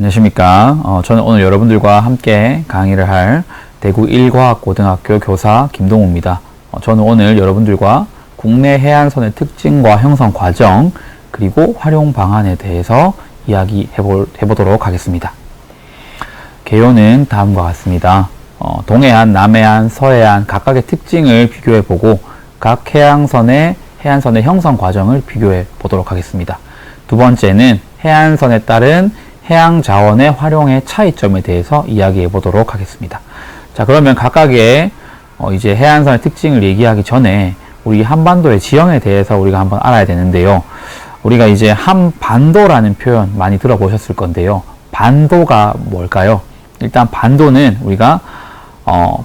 안녕하십니까. 저는 오늘 여러분들과 함께 강의를 할 대구 1과학고등학교 교사 김동우입니다. 저는 오늘 여러분들과 국내 해안선의 특징과 형성 과정 그리고 활용 방안에 대해서 이야기해보도록 하겠습니다. 개요는 다음과 같습니다. 동해안, 남해안, 서해안 각각의 특징을 비교해보고 각 해안선의 형성 과정을 비교해 보도록 하겠습니다. 두 번째는 해안선에 따른 해양 자원의 활용의 차이점에 대해서 이야기해 보도록 하겠습니다. 자, 그러면 각각의 이제 해안선의 특징을 얘기하기 전에 우리 한반도의 지형에 대해서 우리가 한번 알아야 되는데요. 우리가 이제 한반도라는 표현 많이 들어보셨을 건데요. 반도가 뭘까요? 일단 반도는 우리가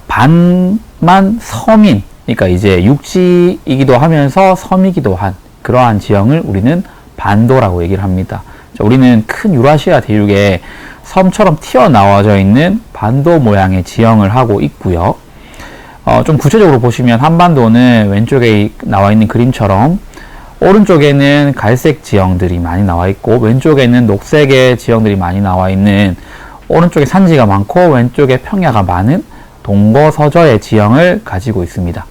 반만 섬인, 그러니까 이제 육지이기도 하면서 섬이기도 한 그러한 지형을 우리는 반도라고 얘기를 합니다. 자, 우리는 큰 유라시아 대륙에 섬처럼 튀어나와져 있는 반도 모양의 지형을 하고 있고요. 좀 구체적으로 보시면 한반도는 왼쪽에 나와 있는 그림처럼 오른쪽에는 갈색 지형들이 많이 나와 있고 왼쪽에는 녹색의 지형들이 많이 나와 있는, 오른쪽에 산지가 많고 왼쪽에 평야가 많은 동거서저의 지형을 가지고 있습니다.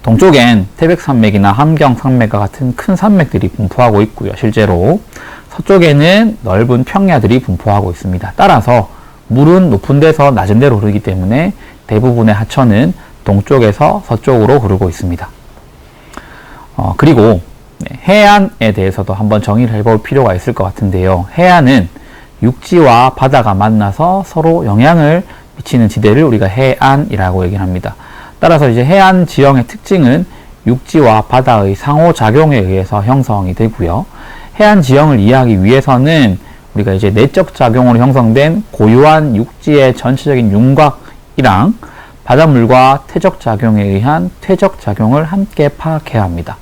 동쪽엔 태백산맥이나 함경산맥과 같은 큰 산맥들이 분포하고 있고요. 실제로 서쪽에는 넓은 평야들이 분포하고 있습니다. 따라서 물은 높은 데서 낮은 데로 흐르기 때문에 대부분의 하천은 동쪽에서 서쪽으로 흐르고 있습니다. 그리고 해안에 대해서도 한번 정의를 해볼 필요가 있을 것 같은데요. 해안은 육지와 바다가 만나서 서로 영향을 미치는 지대를 우리가 해안이라고 얘기를 합니다. 따라서 이제 해안 지형의 특징은 육지와 바다의 상호작용에 의해서 형성이 되고요. 해안 지형을 이해하기 위해서는 우리가 이제 내적 작용으로 형성된 고유한 육지의 전체적인 윤곽이랑 바닷물과 퇴적 작용에 의한 퇴적 작용을 함께 파악해야 합니다.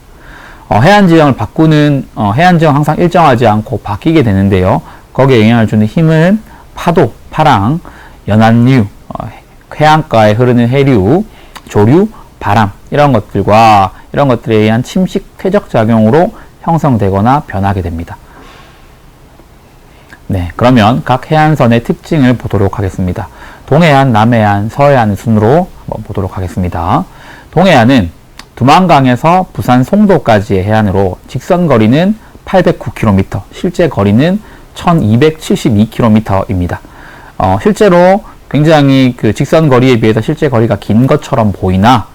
해안 지형을 바꾸는 해안 지형 항상 일정하지 않고 바뀌게 되는데요. 거기에 영향을 주는 힘은 파도, 파랑, 연안류, 해안가에 흐르는 해류, 조류, 바람 이런 것들에 의한 침식 퇴적 작용으로 형성되거나 변하게 됩니다. 네, 그러면 각 해안선의 특징을 보도록 하겠습니다. 동해안, 남해안, 서해안 순으로 한번 보도록 하겠습니다. 동해안은 두만강에서 부산 송도까지의 해안으로 직선 거리는 809km, 실제 거리는 1272km입니다. 실제로 굉장히 그 직선 거리에 비해서 실제 거리가 긴 것처럼 보이나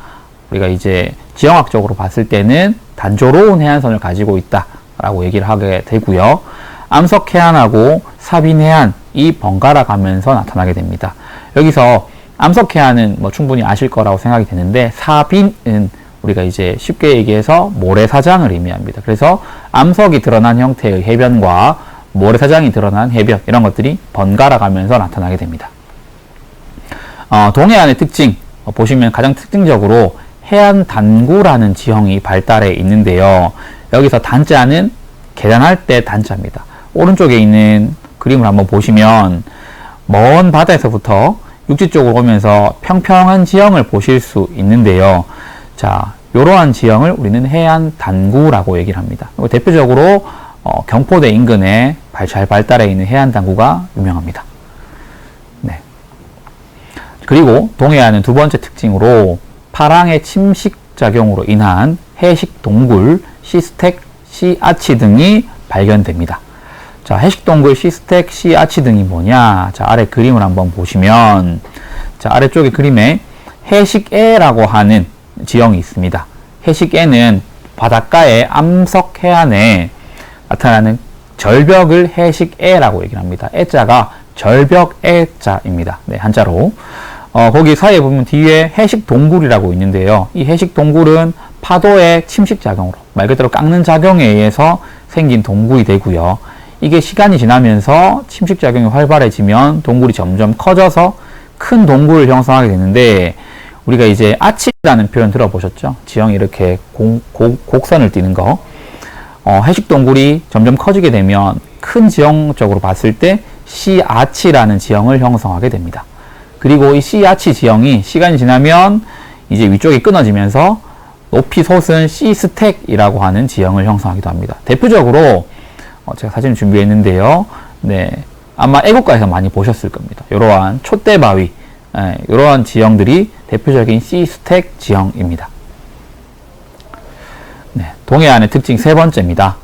우리가 이제 지형학적으로 봤을 때는 단조로운 해안선을 가지고 있다라고 얘기를 하게 되고요. 암석해안하고 사빈해안이 번갈아 가면서 나타나게 됩니다. 여기서 암석해안은 뭐 충분히 아실 거라고 생각이 되는데 사빈은 우리가 이제 쉽게 얘기해서 모래사장을 의미합니다. 그래서 암석이 드러난 형태의 해변과 모래사장이 드러난 해변 이런 것들이 번갈아 가면서 나타나게 됩니다. 동해안의 특징 보시면 가장 특징적으로 해안 단구라는 지형이 발달해 있는데요. 여기서 단자는 계단할 때 단자입니다. 오른쪽에 있는 그림을 한번 보시면 먼 바다에서부터 육지 쪽으로 오면서 평평한 지형을 보실 수 있는데요. 자, 이러한 지형을 우리는 해안 단구라고 얘기를 합니다. 대표적으로 경포대 인근에 잘 발달해 있는 해안 단구가 유명합니다. 네. 그리고 동해안은 두 번째 특징으로 파랑의 침식 작용으로 인한 해식 동굴, 시스텍, 씨아치 등이 발견됩니다. 자, 해식 동굴, 시스텍, 씨아치 등이 뭐냐? 자, 아래 그림을 한번 보시면, 자, 아래쪽에 그림에 해식애라고 하는 지형이 있습니다. 해식애는 바닷가의 암석 해안에 나타나는 절벽을 해식애라고 얘기를 합니다. 애자가 절벽애자입니다. 네, 한자로. 거기 사이에 보면 뒤에 해식 동굴이라고 있는데요. 이 해식 동굴은 파도의 침식 작용으로, 말 그대로 깎는 작용에 의해서 생긴 동굴이 되고요. 이게 시간이 지나면서 침식 작용이 활발해지면 동굴이 점점 커져서 큰 동굴을 형성하게 되는데, 우리가 이제 아치라는 표현 들어보셨죠? 지형이 이렇게 곡선을 띠는 거. 해식 동굴이 점점 커지게 되면 큰 지형적으로 봤을 때 씨아치라는 지형을 형성하게 됩니다. 그리고 이 씨아치 지형이 시간이 지나면 이제 위쪽이 끊어지면서 높이 솟은 시스텍이라고 하는 지형을 형성하기도 합니다. 대표적으로 제가 사진을 준비했는데요. 네, 아마 애국가에서 많이 보셨을 겁니다. 이러한 촛대바위, 이러한 지형들이 대표적인 C스택 지형입니다. 네, 동해안의 특징 세 번째입니다.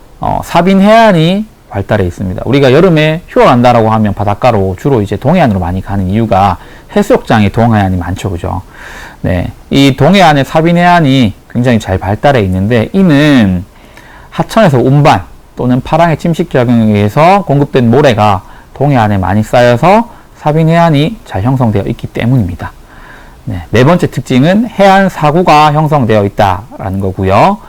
사빈 해안이 발달해 있습니다. 우리가 여름에 휴가 간다라고 하면 바닷가로 주로 이제 동해안으로 많이 가는 이유가 해수욕장이 동해안이 많죠, 그죠? 네, 이 동해안의 사빈 해안이 굉장히 잘 발달해 있는데, 이는 하천에서 운반 또는 파랑의 침식작용에 의해서 공급된 모래가 동해안에 많이 쌓여서 사빈 해안이 잘 형성되어 있기 때문입니다. 네, 네 번째 특징은 해안 사구가 형성되어 있다라는 거고요.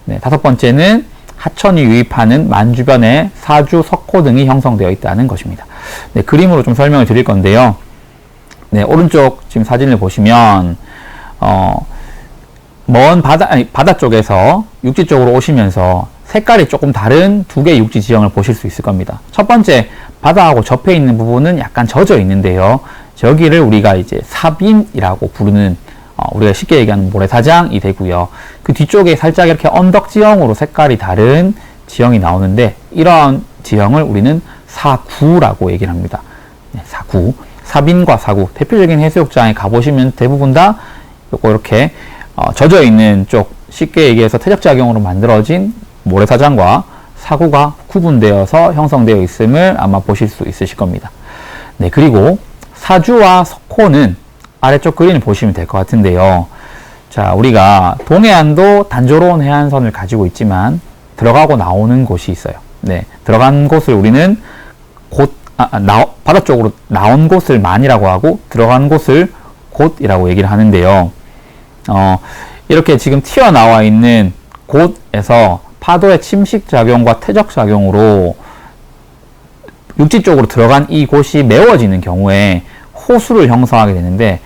네, 다섯 번째는 하천이 유입하는 만주변에 사주, 석호 등이 형성되어 있다는 것입니다. 네, 그림으로 좀 설명을 드릴 건데요. 네, 오른쪽 지금 사진을 보시면 먼 바다 쪽에서 육지 쪽으로 오시면서 색깔이 조금 다른 두 개의 육지 지형을 보실 수 있을 겁니다. 첫 번째, 바다하고 접해 있는 부분은 약간 젖어 있는데요. 저기를 우리가 이제 사빈이라고 부르는, 우리가 쉽게 얘기하는 모래사장이 되고요. 그 뒤쪽에 살짝 이렇게 언덕 지형으로 색깔이 다른 지형이 나오는데, 이러한 지형을 우리는 사구라고 얘기를 합니다. 네, 사구. 사빈과 사구. 대표적인 해수욕장에 가보시면 대부분 다 요거 이렇게 젖어 있는 쪽, 쉽게 얘기해서 퇴적작용으로 만들어진 모래사장과 사구가 구분되어서 형성되어 있음을 아마 보실 수 있으실 겁니다. 네, 그리고 사주와 석호는 아래쪽 그림을 보시면 될 것 같은데요. 자, 우리가 동해안도 단조로운 해안선을 가지고 있지만 들어가고 나오는 곳이 있어요. 네, 들어간 곳을 우리는 바다 쪽으로 나온 곳을 만이라고 하고 들어간 곳을 곳이라고 얘기를 하는데요. 이렇게 지금 튀어나와 있는 곳에서 파도의 침식작용과 퇴적작용으로 육지 쪽으로 들어간 이 곳이 메워지는 경우에 호수를 형성하게 되는데,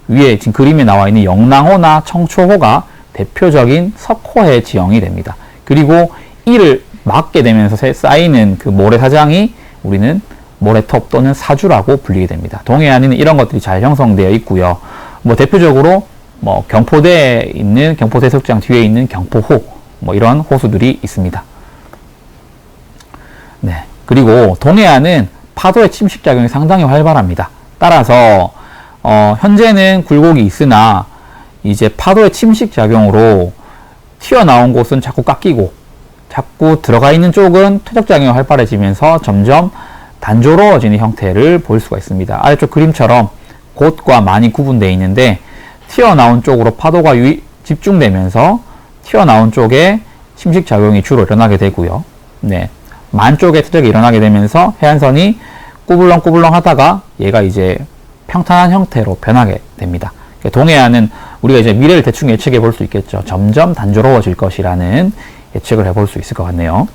위에 지금 그림에 나와 있는 영랑호나 청초호가 대표적인 석호해 지형이 됩니다. 그리고 이를 막게 되면서 쌓이는 그 모래사장이 우리는 모래톱 또는 사주라고 불리게 됩니다. 동해안에는 이런 것들이 잘 형성되어 있고요. 대표적으로 경포대에 있는 경포해수욕장 뒤에 있는 경포호, 이런 호수들이 있습니다. 네, 그리고 동해안은 파도의 침식작용이 상당히 활발합니다. 따라서 현재는 굴곡이 있으나 이제 파도의 침식작용으로 튀어나온 곳은 자꾸 깎이고 자꾸 들어가 있는 쪽은 퇴적작용이 활발해지면서 점점 단조로워지는 형태를 볼 수가 있습니다. 아래쪽 그림처럼 곳과 많이 구분되어 있는데, 튀어나온 쪽으로 파도가 집중되면서 튀어나온 쪽에 침식작용이 주로 일어나게 되고요. 네, 만 쪽에 퇴적이 일어나게 되면서 해안선이 꾸불렁꾸불렁 하다가 얘가 이제 평탄한 형태로 변하게 됩니다. 동해안은 우리가 이제 미래를 대충 예측해 볼 수 있겠죠. 점점 단조로워질 것이라는 예측을 해볼 수 있을 것 같네요.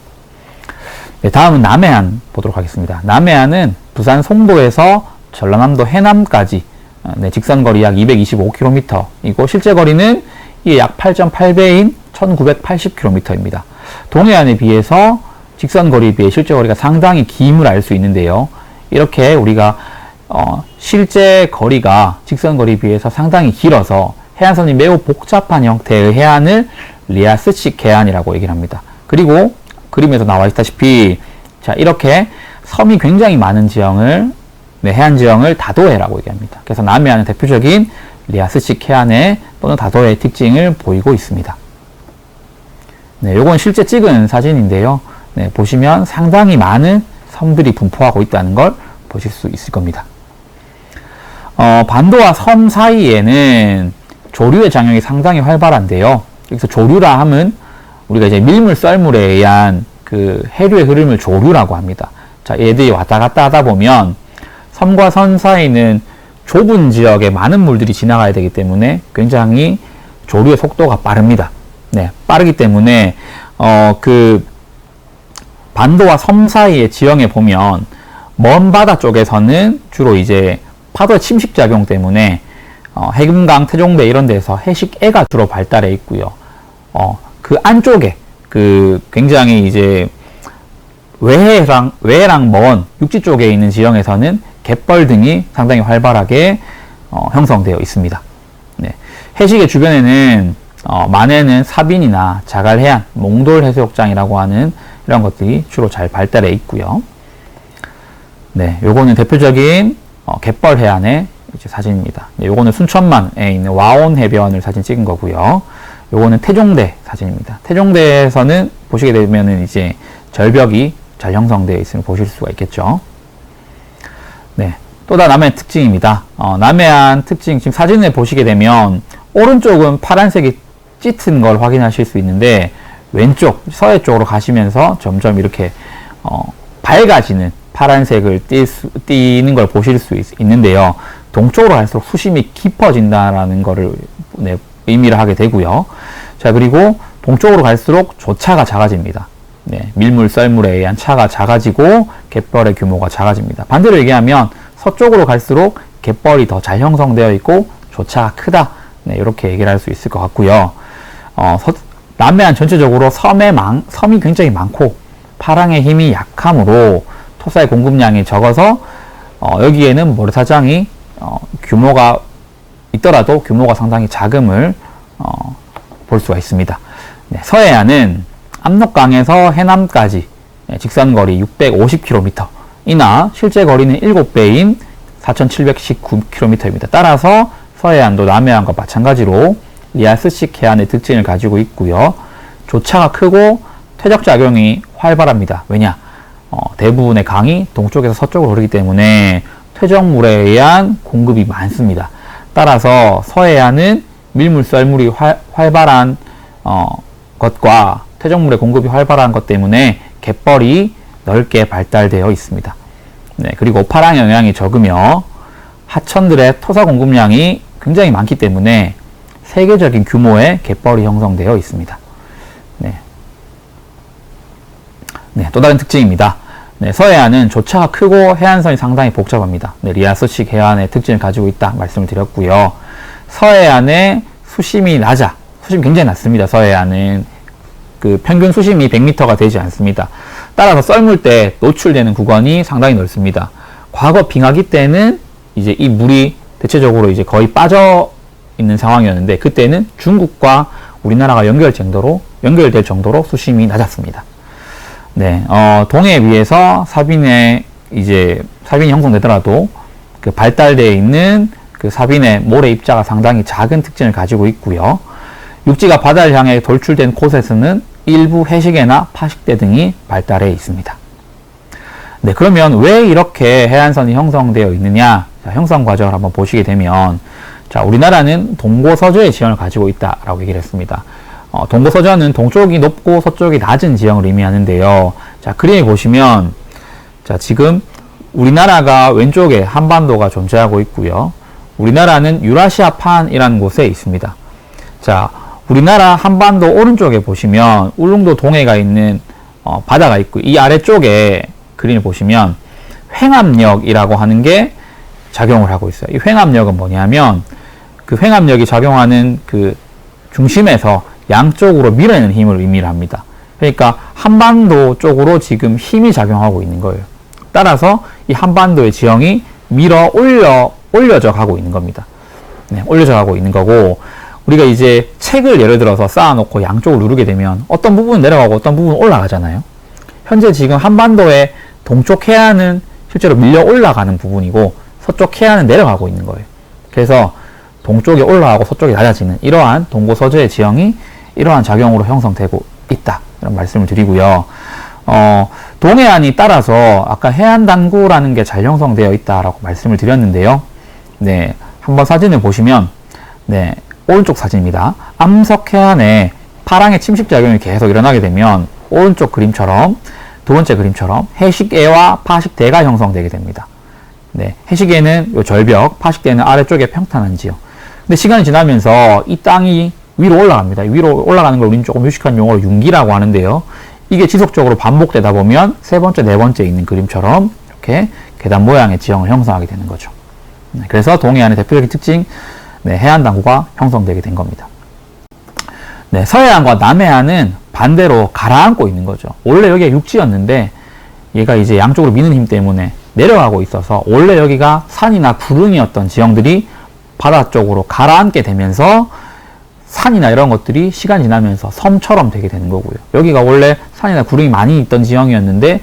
네, 다음은 남해안 보도록 하겠습니다. 남해안은 부산 송도에서 전라남도 해남까지 직선거리 약 225km이고 실제 거리는 이게 약 8.8배인 1980km입니다. 동해안에 비해서 직선거리에 비해 실제 거리가 상당히 김을 알 수 있는데요. 이렇게 우리가 실제 거리가 직선거리에 비해서 상당히 길어서 해안선이 매우 복잡한 형태의 해안을 리아스식 해안이라고 얘기를 합니다. 그리고 그림에서 나와 있다시피 자, 이렇게 섬이 굉장히 많은 지형을 해안 지형을 다도해라고 얘기합니다. 그래서 남해안은 대표적인 리아스식 해안의 또는 다도해의 특징을 보이고 있습니다. 네, 요건 실제 찍은 사진인데요. 네, 보시면 상당히 많은 섬들이 분포하고 있다는 걸 보실 수 있을 겁니다. 반도와 섬 사이에는 조류의 작용이 상당히 활발한데요. 여기서 조류라 함은 우리가 이제 밀물, 썰물에 의한 그 해류의 흐름을 조류라고 합니다. 자, 얘들이 왔다 갔다 하다 보면 섬과 선 사이는 좁은 지역에 많은 물들이 지나가야 되기 때문에 굉장히 조류의 속도가 빠릅니다. 네, 빠르기 때문에 그 반도와 섬 사이의 지형에 보면 먼 바다 쪽에서는 주로 이제 파도의 침식작용 때문에 해금강, 태종배 이런 데서 해식애가 주로 발달해 있고요. 그 안쪽에 그 굉장히 이제 외해랑 먼 육지 쪽에 있는 지형에서는 갯벌 등이 상당히 활발하게 형성되어 있습니다. 네. 해식의 주변에는 만에는 사빈이나 자갈해안, 몽돌해수욕장이라고 하는 이런 것들이 주로 잘 발달해 있고요. 네, 요거는 대표적인 갯벌 해안의 이제 사진입니다. 네, 요거는 순천만에 있는 와온 해변을 사진 찍은 거고요. 요거는 태종대 사진입니다. 태종대에서는 보시게 되면은 이제 절벽이 잘 형성되어 있음을 보실 수가 있겠죠. 네, 또 다른 남해안 특징입니다. 남해안 특징, 지금 사진을 보시게 되면 오른쪽은 파란색이 짙은 걸 확인하실 수 있는데 왼쪽 서해 쪽으로 가시면서 점점 이렇게 밝아지는 파란색을 띠는 걸 보실 수 있는데요. 동쪽으로 갈수록 수심이 깊어진다라는 거를 네, 의미를 하게 되고요. 자, 그리고 동쪽으로 갈수록 조차가 작아집니다. 네, 밀물, 썰물에 의한 차가 작아지고 갯벌의 규모가 작아집니다. 반대로 얘기하면 서쪽으로 갈수록 갯벌이 더 잘 형성되어 있고 조차가 크다. 네, 이렇게 얘기를 할 수 있을 것 같고요. 남해안 전체적으로 섬이 굉장히 많고 파랑의 힘이 약하므로 토사의 공급량이 적어서 여기에는 모래사장이 규모가 있더라도 규모가 상당히 작음을 볼 수가 있습니다. 네, 서해안은 압록강에서 해남까지 직선거리 650km 이나 실제 거리는 7배인 4719km입니다. 따라서 서해안도 남해안과 마찬가지로 리아스식 해안의 특징을 가지고 있고요. 조차가 크고 퇴적작용이 활발합니다. 왜냐? 대부분의 강이 동쪽에서 서쪽으로 흐르기 때문에 퇴적물에 의한 공급이 많습니다. 따라서 서해안은 밀물, 썰물이 활발한 것과 퇴적물의 공급이 활발한 것 때문에 갯벌이 넓게 발달되어 있습니다. 네, 그리고 파랑 영향이 적으며 하천들의 토사 공급량이 굉장히 많기 때문에 세계적인 규모의 갯벌이 형성되어 있습니다. 네. 네, 또 다른 특징입니다. 네, 서해안은 조차가 크고 해안선이 상당히 복잡합니다. 네, 리아스식 해안의 특징을 가지고 있다 말씀을 드렸고요. 서해안의 수심이 수심이 굉장히 낮습니다. 서해안은 그 평균 수심이 100m가 되지 않습니다. 따라서 썰물 때 노출되는 구간이 상당히 넓습니다. 과거 빙하기 때는 이제 이 물이 대체적으로 이제 거의 빠져 있는 상황이었는데 그때는 중국과 우리나라가 연결될 정도로 수심이 낮았습니다. 네, 동해에 비해서 사빈이 형성되더라도 그 발달되어 있는 그 사빈의 모래 입자가 상당히 작은 특징을 가지고 있고요. 육지가 바다를 향해 돌출된 곳에서는 일부 해식애나 파식대 등이 발달해 있습니다. 네, 그러면 왜 이렇게 해안선이 형성되어 있느냐? 자, 형성 과정을 한번 보시게 되면, 자, 우리나라는 동고서저의 지형을 가지고 있다라고 얘기를 했습니다. 동고서저는 동쪽이 높고 서쪽이 낮은 지형을 의미하는데요. 자, 그림을 보시면, 자, 지금 우리나라가 왼쪽에 한반도가 존재하고 있고요. 우리나라는 유라시아판이라는 곳에 있습니다. 자, 우리나라 한반도 오른쪽에 보시면 울릉도 동해가 있는 바다가 있고 이 아래쪽에 그림을 보시면 횡압력이라고 하는 게 작용을 하고 있어요. 이 횡압력은 뭐냐면 그 횡압력이 작용하는 그 중심에서 양쪽으로 밀어내는 힘을 의미를 합니다. 그러니까 한반도 쪽으로 지금 힘이 작용하고 있는 거예요. 따라서 이 한반도의 지형이 올려져 가고 있는 겁니다. 네, 올려져 가고 있는 거고 우리가 이제 책을 예를 들어서 쌓아놓고 양쪽을 누르게 되면 어떤 부분은 내려가고 어떤 부분은 올라가잖아요. 현재 지금 한반도의 동쪽 해안은 실제로 밀려 올라가는 부분이고 서쪽 해안은 내려가고 있는 거예요. 그래서 동쪽에 올라가고 서쪽에 낮아지는 이러한 동고서저의 지형이 이러한 작용으로 형성되고 있다. 이런 말씀을 드리고요. 동해안이 따라서 아까 해안단구라는 게 잘 형성되어 있다라고 말씀을 드렸는데요. 네, 한번 사진을 보시면 네, 오른쪽 사진입니다. 암석 해안에 파랑의 침식작용이 계속 일어나게 되면 오른쪽 그림처럼 두 번째 그림처럼 해식애와 파식대가 형성되게 됩니다. 네, 해식애는 요 절벽, 파식대는 아래쪽에 평탄한 지형. 근데 시간이 지나면서 이 땅이 위로 올라갑니다. 위로 올라가는 걸 우리는 조금 유식한 용어로 융기라고 하는데요. 이게 지속적으로 반복되다 보면 세 번째, 네 번째 있는 그림처럼 이렇게 계단 모양의 지형을 형성하게 되는 거죠. 네, 그래서 동해안의 대표적인 특징, 네, 해안단구가 형성되게 된 겁니다. 네, 서해안과 남해안은 반대로 가라앉고 있는 거죠. 원래 여기가 육지였는데 얘가 이제 양쪽으로 미는 힘 때문에 내려가고 있어서 원래 여기가 산이나 구릉이었던 지형들이 바다 쪽으로 가라앉게 되면서 산이나 이런 것들이 시간이 지나면서 섬처럼 되게 되는 거고요. 여기가 원래 산이나 구릉이 많이 있던 지형이었는데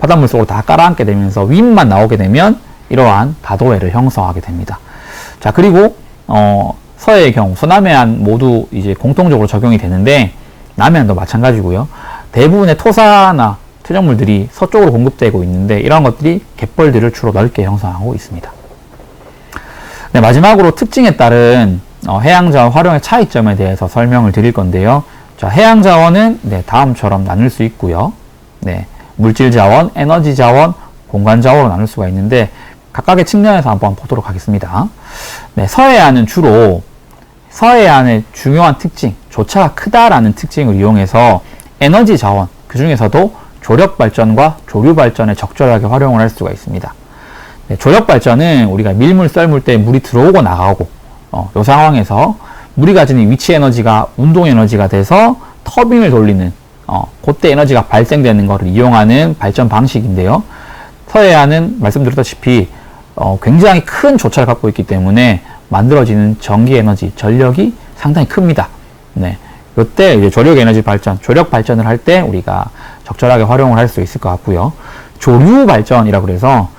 바닷물 속으로 다 깔아앉게 되면서 윗만 나오게 되면 이러한 다도해를 형성하게 됩니다. 자, 그리고 서해의 경우 서남해안 모두 이제 공통적으로 적용이 되는데 남해안도 마찬가지고요. 대부분의 토사나 퇴적물들이 서쪽으로 공급되고 있는데 이러한 것들이 갯벌들을 주로 넓게 형성하고 있습니다. 네, 마지막으로 특징에 따른 해양자원 활용의 차이점에 대해서 설명을 드릴 건데요. 자, 해양자원은 네, 다음처럼 나눌 수 있고요. 네, 물질자원, 에너지자원, 공간자원으로 나눌 수가 있는데 각각의 측면에서 한번 보도록 하겠습니다. 네, 서해안은 주로 서해안의 중요한 특징, 조차가 크다라는 특징을 이용해서 에너지 자원, 그 중에서도 조력 발전과 조류 발전에 적절하게 활용을 할 수가 있습니다. 네, 조력 발전은 우리가 밀물 썰물 때 물이 들어오고 나가고 이 상황에서 물이 가지는 위치 에너지가 운동 에너지가 돼서 터빈을 돌리는 그때 에너지가 발생되는 것을 이용하는 발전 방식인데요. 서해안은 말씀드렸다시피 굉장히 큰 조차를 갖고 있기 때문에 만들어지는 전기 에너지, 전력이 상당히 큽니다. 네. 이때 이제 조력 에너지 발전, 조력 발전을 할 때 우리가 적절하게 활용을 할 수 있을 것 같고요. 조류 발전이라고 그래서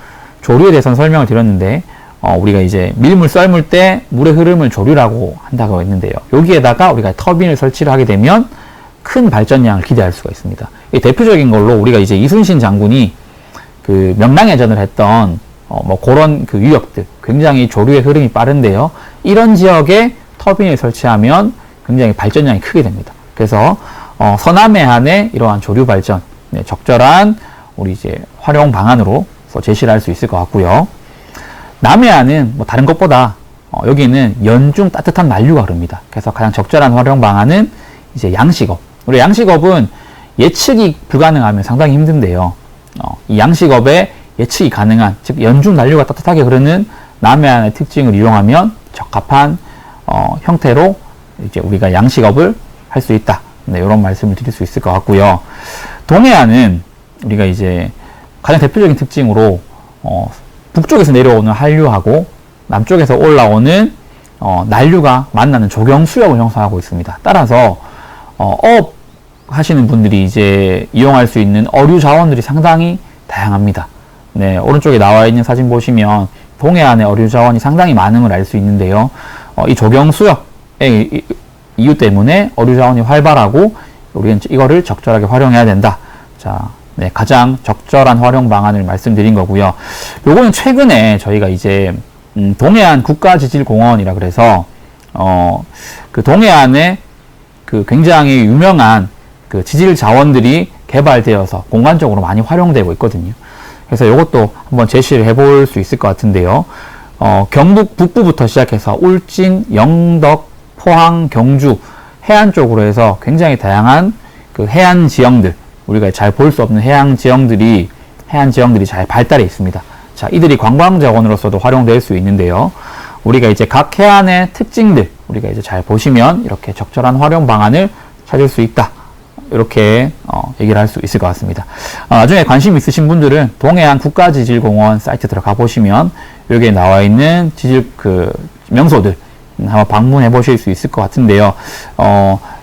조류에 대해서는 설명을 드렸는데 우리가 이제 밀물 썰물 때 물의 흐름을 조류라고 한다고 했는데요. 여기에다가 우리가 터빈을 설치를 하게 되면 큰 발전량을 기대할 수가 있습니다. 이 대표적인 걸로 우리가 이제 이순신 장군이 그 명랑해전을 했던 뭐 그런 그 유역들, 굉장히 조류의 흐름이 빠른데요. 이런 지역에 터빈을 설치하면 굉장히 발전량이 크게 됩니다. 그래서 서남해안의 이러한 조류 발전, 네, 적절한 우리 이제 활용 방안으로 제시를 할 수 있을 것 같고요. 남해안은 뭐 다른 것보다 여기는 연중 따뜻한 만류가 흐릅니다. 그래서 가장 적절한 활용 방안은 이제 양식업. 우리 양식업은 예측이 불가능하면 상당히 힘든데요. 이 양식업에 예측이 가능한, 즉 연중 난류가 따뜻하게 흐르는 남해안의 특징을 이용하면 적합한 형태로 이제 우리가 양식업을 할 수 있다. 네, 이런 말씀을 드릴 수 있을 것 같고요. 동해안은 우리가 이제 가장 대표적인 특징으로 북쪽에서 내려오는 한류하고 남쪽에서 올라오는 난류가 만나는 조경수역을 형성하고 있습니다. 따라서 어업 하시는 분들이 이제 이용할 수 있는 어류 자원들이 상당히 다양합니다. 네, 오른쪽에 나와 있는 사진 보시면 동해안의 어류 자원이 상당히 많은 걸 알 수 있는데요. 이 조경수역의 이유 때문에 어류 자원이 활발하고 우리는 이거를 적절하게 활용해야 된다. 자, 네, 가장 적절한 활용 방안을 말씀드린 거고요. 요거는 최근에 저희가 이제 동해안 국가지질공원이라 그래서 그 동해안에 그 굉장히 유명한 그 지질 자원들이 개발되어서 공간적으로 많이 활용되고 있거든요. 그래서 이것도 한번 제시를 해볼 수 있을 것 같은데요. 경북 북부부터 시작해서 울진, 영덕, 포항, 경주 해안 쪽으로 해서 굉장히 다양한 그 해안 지형들, 우리가 잘 볼 수 없는 해안 지형들이 잘 발달해 있습니다. 자, 이들이 관광 자원으로서도 활용될 수 있는데요. 우리가 이제 각 해안의 특징들, 우리가 이제 잘 보시면 이렇게 적절한 활용 방안을 찾을 수 있다. 이렇게 얘기를 할 수 있을 것 같습니다. 나중에 관심 있으신 분들은 동해안 국가지질공원 사이트 들어가 보시면 여기에 나와 있는 지질 그 명소들 한번 방문해 보실 수 있을 것 같은데요.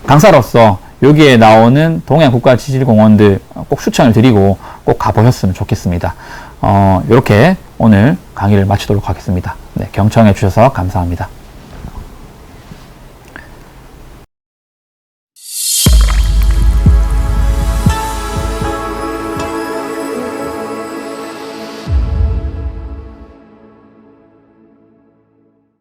강사로서 여기에 나오는 동해안 국가지질공원들 꼭 추천을 드리고 꼭 가보셨으면 좋겠습니다. 이렇게 오늘 강의를 마치도록 하겠습니다. 네, 경청해 주셔서 감사합니다.